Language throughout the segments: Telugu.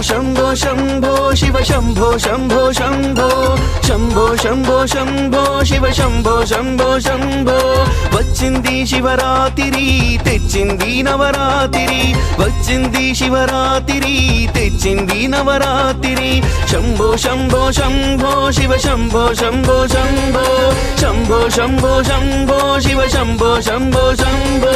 శంభో శంభో శివ శంభో శంభో శంభో శంభో శంభో శంభో శివ శంభో శంభో శంభో వచ్చింది శివరాత్రి తెచ్చింది నవరాత్రి వచ్చింది శివరాత్రి తెచ్చింది నవరాత్రి శంభో శంభో శంభో శివ శంభో శంభో శంభో శంభో శంభో శంభో శివ శంభో శంభో శంభో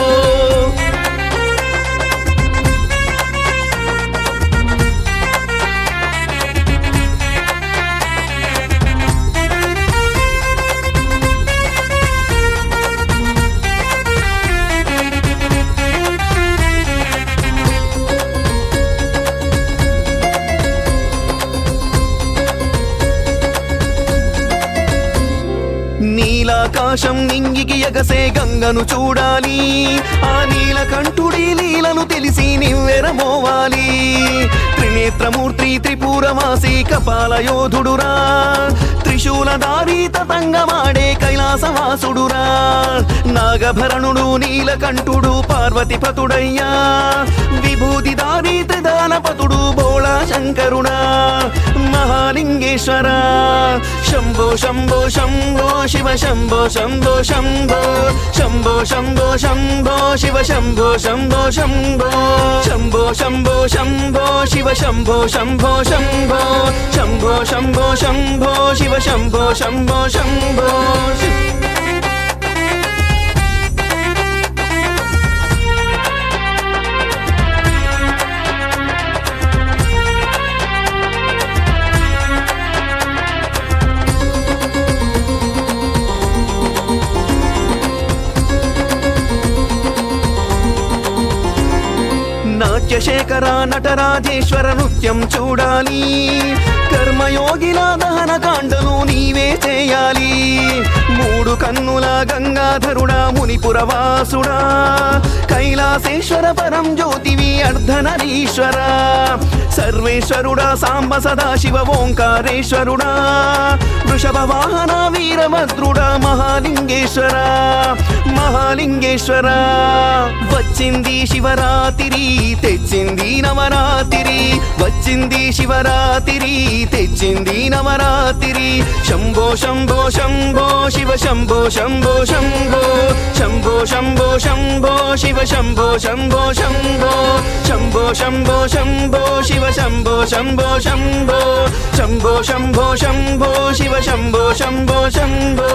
నీలాకాశం నింగికి ఎగసే గంగను చూడాలి ఆ నీలకంఠుడి లీలను తెలిసి నివ్వెరమోవాలి త్రినేత్రమూర్తి త్రిపురవాసి కపాల యోధుడురా త్రిశూలధారి తతంగమాడే కైలాసవాసుడురా నాగభరణుడు నీలకంఠుడు పార్వతిపతుడయ్యా విభూతిధారి త్రిదానపతుడు బోళా శంకరుడా మహాలింగేశ్వర శంభో శంభో శంభో శివ శంభో శంభో శంభో శంభో శంభో శంభో శివ శంభో శంభో శంభో శంభో శంభో శంభో శివ శంభో శంభో శంభో శంభో శంభో శంభో శివ శంభో శంభో శంభో నాట్యశేఖర నటరాజేశ్వర నృత్యం చూడాలి కర్మయోగిల దహన కాండలు నీవే చేయాలి మూడు కన్నుల గంగాధరుడా మునిపురవాసుడా కైలాసేశ్వర పరం జ్యోతివి అర్ధనరీశ్వర సర్వేశ్వరుడా సాంబ సదాశివ ఓంకారేశ్వరుడా వృషభ వాహన వీరభద్రుడా మహాలింగేశ్వర మహాలింగేశ్వర వచ్చింది శివరాత్రి తెచ్చింది నవరాత్రి వచ్చింది శివరాత్రి తెచ్చింది నవరాత్రి శంభో శంభో శంభో శివ శంభో శంభో శంభో శంభో శంభో శంభో శివ శంభో శంభో శంభో శంభో శంభో శంభో శివ శంభో శంభో శంభో శంభో శంభో శంభో శివ శంభో శంభో శంభో